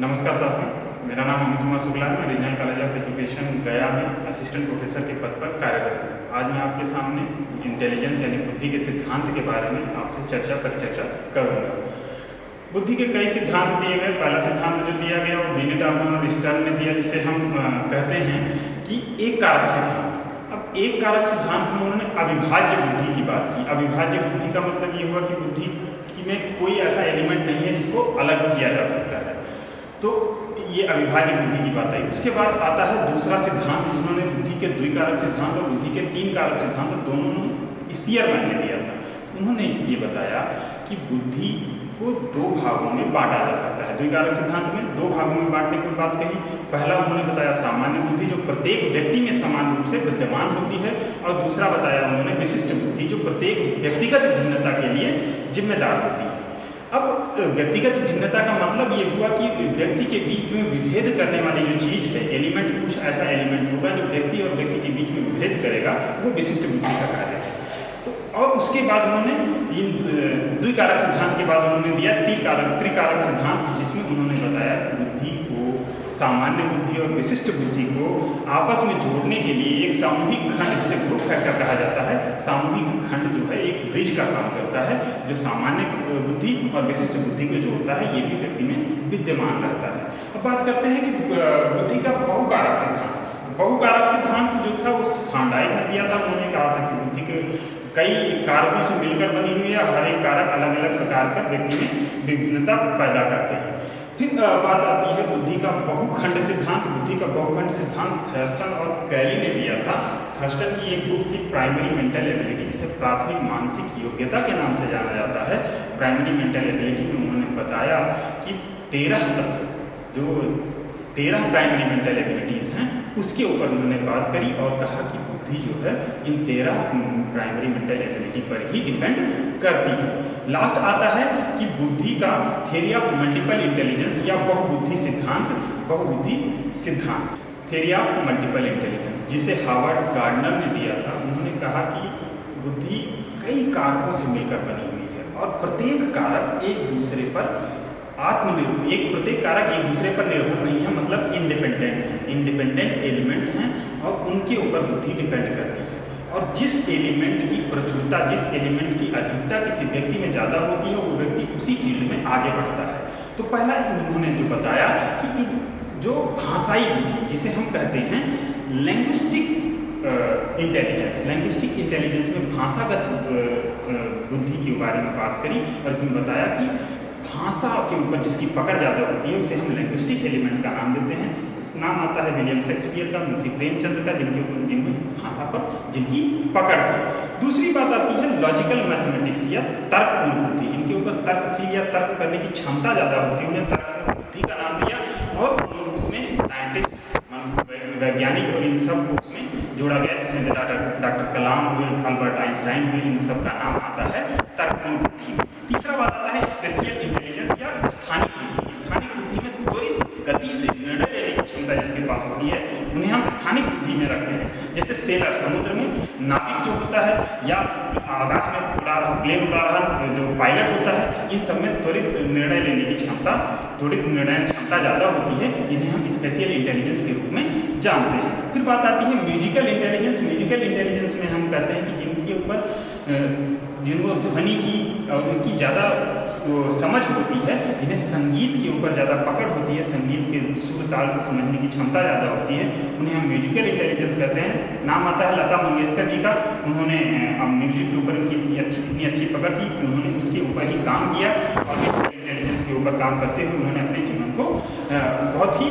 नमस्कार साथियों, मेरा नाम अमित कुमार शुक्ला है। मैं रीजनल कॉलेज ऑफ एजुकेशन गया में असिस्टेंट प्रोफेसर के पद पर कार्यरत हूँ। आज मैं आपके सामने इंटेलिजेंस यानी बुद्धि के सिद्धांत के बारे में आपसे परिचर्चा करूँगा। बुद्धि के कई सिद्धांत दिए गए। पहला सिद्धांत जो दिया गया वो बिनेट और स्टर्न ने दिया, जिसे हम कहते हैं कि एक कारक सिद्धांत। अब एक कारक सिद्धांत में उन्होंने अविभाज्य बुद्धि की बात की। अविभाज्य बुद्धि का मतलब ये हुआ कि बुद्धि में कोई ऐसा एलिमेंट नहीं है जिसको अलग किया जा सकता है, तो ये अविभाज्य बुद्धि की बात आई। उसके बाद आता है दूसरा सिद्धांत, जिन्होंने बुद्धि के द्विकारक सिद्धांत और बुद्धि के तीन कारक सिद्धांत दोनों स्पीयरमैन ने दिया था। उन्होंने ये बताया कि बुद्धि को दो भागों में बांटा जा सकता है। द्विकारक सिद्धांत में दो भागों में बांटने की बात कही। पहला उन्होंने बताया सामान्य बुद्धि, जो प्रत्येक व्यक्ति में समान रूप से विद्यमान होती है, और दूसरा बताया उन्होंने विशिष्ट बुद्धि, जो प्रत्येक व्यक्तिगत भिन्नता के लिए जिम्मेदार होती है। अब व्यक्तिगत भिन्नता का मतलब ये हुआ कि व्यक्ति के बीच में विभेद करने वाली जो चीज़ है, एलिमेंट, कुछ ऐसा एलिमेंट होगा जो व्यक्ति और व्यक्ति के बीच में विभेद करेगा, वो विशिष्ट बुद्धि का कार्य है। तो और उसके बाद उन्होंने इन द्विकारक सिद्धांत के बाद उन्होंने दिया त्रिकारक सिद्धांत, जिसमें उन्होंने बताया कि बुद्धि को, सामान्य बुद्धि और विशिष्ट बुद्धि को आपस में जोड़ने के लिए एक सामूहिक खंड, जिसे ग्रुप फैक्टर कहा जाता है, सामूहिक खंड जो है एक ब्रिज का काम करता है, जो सामान्य बुद्धि और विशिष्ट बुद्धि को जोड़ता है, ये भी व्यक्ति में विद्यमान रहता है। अब बात करते हैं कि बुद्धि का बहुकारक सिद्धांत। बहुकारक सिद्धांत जो था उस थार्नडाइक ने दिया था। उन्होंने कहा था कि बुद्धि के कई कारकों से मिलकर बनी हुई है, हर एक कारक अलग अलग प्रकार का व्यक्ति में विभिन्नता पैदा करते हैं। फिर बात आती है बुद्धि का बहुखंड सिद्धांत। बुद्धि का बहुखंड सिद्धांत थर्स्टन और कैली ने दिया था। थर्स्टन की एक बुक थी प्राइमरी मेंटल एबिलिटी, जिसे प्राथमिक मानसिक योग्यता के नाम से जाना जाता है। प्राइमरी मेंटल एबिलिटी में उन्होंने बताया कि 13 तत्व, जो 13 प्राइमरी मेंटल एबिलिटीज़ हैं, उसके ऊपर उन्होंने बात करी और कहा कि बुद्धि जो है इन 13 प्राइमरी मेंटल एबिलिटी पर ही डिपेंड करती है। लास्ट आता है कि बुद्धि का थ्योरी ऑफ मल्टीपल इंटेलिजेंस या बहुबुद्धि सिद्धांत, थ्योरी ऑफ मल्टीपल इंटेलिजेंस, जिसे हार्वर्ड गार्डनर ने दिया था। उन्होंने कहा कि बुद्धि कई कारकों से मिलकर बनी हुई है और प्रत्येक कारक एक दूसरे पर प्रत्येक कारक एक दूसरे पर निर्भर नहीं है, मतलब इंडिपेंडेंट एलिमेंट हैं और उनके ऊपर बुद्धि डिपेंड करती है। और जिस एलिमेंट की प्रचुरता, जिस एलिमेंट की अधिकता किसी व्यक्ति में ज़्यादा होती है, वो व्यक्ति उसी फील्ड में आगे बढ़ता है। तो पहला उन्होंने जो बताया कि जो भाषाई बुद्धि, जिसे हम कहते हैं लैंग्विस्टिक इंटेलिजेंस में भाषागत बुद्धि के बारे में बात करी, और इसमें बताया कि भाषा के ऊपर जिसकी पकड़ ज़्यादा होती है उसे हम लैंग्विस्टिक एलिमेंट का नाम देते हैं। नाम आता है विलियम शेक्सपियर का, मुंशी प्रेमचंद का, जिनमें भाषा पर जिनकी पकड़ थी। दूसरी बात आती है लॉजिकल मैथमेटिक्स या तर्कपूर्ण बुद्धि, जिनके ऊपर तर्कशील या तर्क करने की क्षमता ज़्यादा होती है, उन्हें तर्कपूर्ण बुद्धि का नाम दिया। और उन्होंने उसमें साइंटिस्ट, वैज्ञानिक और इन सब को उसमें जोड़ा गया, जिसमें डॉक्टर कलाम हुए, अल्बर्ट आइंस्टाइन हुए, इन सब का नाम आता है तर्कपूर्ण बुद्धि। तीसरा बात आता है स्पेशियल इंटेलिजेंस या स्थानिक बुद्धि। स्थानिक बुद्धि में त्वरित गति से निर्णय लेने की क्षमता जिसके पास होती है, उन्हें हम स्थानिक बुद्धि में रखते हैं। जैसे सेलर, समुद्र में नाविक जो होता है, या आकाश में प्लेन उड़ा रहा जो पायलट होता है, इन सब में त्वरित निर्णय लेने की क्षमता, त्वरित निर्णय क्षमता ज़्यादा होती है। इन्हें हम स्पेशियल इंटेलिजेंस के रूप में जानते हैं। फिर बात आती है म्यूजिकल इंटेलिजेंस। म्यूजिकल इंटेलिजेंस में हम कहते हैं कि जिनके ऊपर जिनको ध्वनि की और उनकी ज़्यादा समझ होती है, इन्हें संगीत के ऊपर ज़्यादा पकड़ होती है, संगीत के सुर ताल को समझने की क्षमता ज़्यादा होती है, उन्हें हम म्यूजिकल इंटेलिजेंस कहते हैं। नाम आता है लता मंगेशकर जी का। उन्होंने म्यूजिक के ऊपर इतनी अच्छी पकड़ थी कि उन्होंने उसके ऊपर ही काम किया, और म्यूजिकल इंटेलिजेंस के ऊपर काम करते हुए उन्होंने अपने जीवन को बहुत ही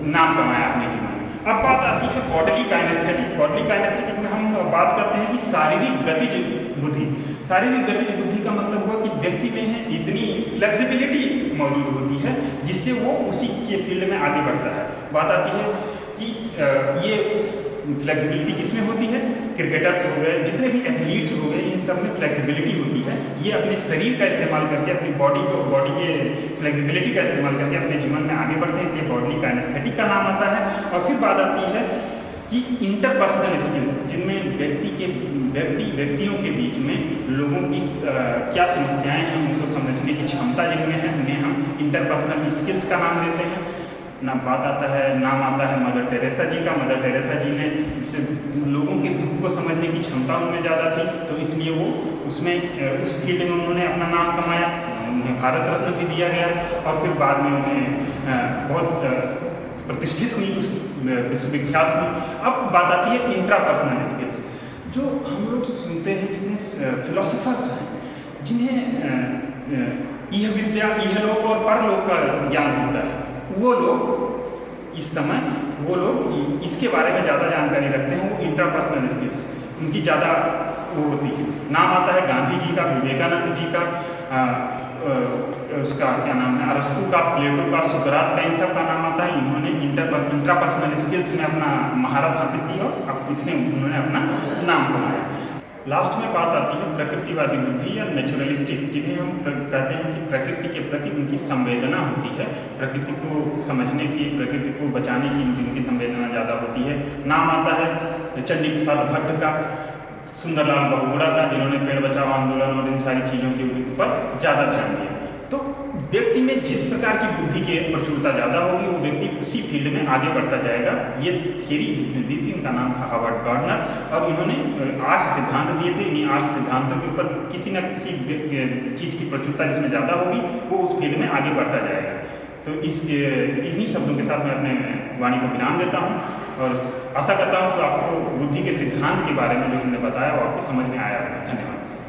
नाम कमाया अपने जीवन में। अब बात आती है बॉडली काइनेस्थेटिक। बॉडली काइनेस्थेटिक में हम बात करते हैं कि शारीरिक गतिज बुद्धि। शारीरिक गतिज बुद्धि का मतलब हुआ कि व्यक्ति में है इतनी फ्लेक्सिबिलिटी मौजूद होती है जिससे वो उसी के फील्ड में आगे बढ़ता है। बात आती है कि ये फ्लेक्सिबिलिटी किसमें होती है? क्रिकेटर्स हो गए, जितने भी एथलीट्स हो गए, इन सब में फ्लेक्सिबिलिटी होती है। ये अपने शरीर का इस्तेमाल करके, अपनी बॉडी के फ्लेक्सिबिलिटी का इस्तेमाल करके अपने जीवन में आगे बढ़ते हैं, इसलिए बॉडी काइनेस्थेटिक का नाम आता है। और फिर बात आती है कि इंटरपर्सनल स्किल्स, जिनमें व्यक्तियों के बीच में लोगों की क्या समस्याएं हैं उनको समझने की क्षमता जिनमें है, उन्हें हम इंटरपर्सनल स्किल्स का नाम देते हैं। नाम आता है मदर टेरेसा जी का। मदर टेरेसा जी ने जिसे लोगों के दुख को समझने की क्षमता उनमें ज़्यादा थी, तो इसलिए वो उस फील्ड में उन्होंने अपना नाम कमाया, उन्हें भारत रत्न भी दिया गया और फिर बाद में उन्हें बहुत प्रतिष्ठित हुई, उस विश्वविख्यात हुई। अब बात आती है इंट्रापर्सनल स्किल्स, जो हम लोग सुनते हैं, जिन्हें फिलोसफर्स हैं, जिन्हें यह विद्या इहलोक और परलोक का ज्ञान होता है, वो लोग इसके बारे में ज़्यादा जानकारी रखते हैं। वो इंट्रापर्सनल स्किल्स उनकी ज़्यादा वो होती है। नाम आता है गांधी जी का, विवेकानंद जी का, उसका क्या नाम है, अरस्तु का, प्लेटो का, सुकरात का, इन सब का नाम आता है। इन्होंने इंट्रापर्सनल स्किल्स में अपना महारत हासिल की और इसमें उन्होंने अपना नाम कमाया। लास्ट में बात आती है प्रकृतिवादी बुद्धि या नेचुरलिस्टिक, जिन्हें हम कहते हैं कि प्रकृति के प्रति उनकी संवेदना होती है, प्रकृति को समझने की, प्रकृति को बचाने की जिनकी संवेदना ज़्यादा होती है। नाम आता है चंडी प्रसाद भट्ट का, सुंदरलाल बहुगुणा का, जिन्होंने पेड़ बचाओ आंदोलन और इन सारी चीज़ों के ऊपर ज़्यादा ध्यान दिया। तो व्यक्ति में जिस प्रकार की बुद्धि की प्रचुरता ज़्यादा होगी, वो व्यक्ति उसी फील्ड में आगे बढ़ता जाएगा। ये थ्योरी जिसने दी थी, इनका नाम था हावर्ड गार्डनर, और इन्होंने 8 सिद्धांत दिए थे। इन्हीं 8 सिद्धांतों के ऊपर किसी न किसी चीज़ की प्रचुरता जिसमें ज़्यादा होगी, वो उस फील्ड में आगे बढ़ता जाएगा। तो इन्हीं शब्दों के साथ मैं अपने वाणी को विराम देता हूँ और आशा करता हूँ कि आपको बुद्धि के सिद्धांत के बारे में जो हमने बताया वो आपको समझ में आया होगा। धन्यवाद।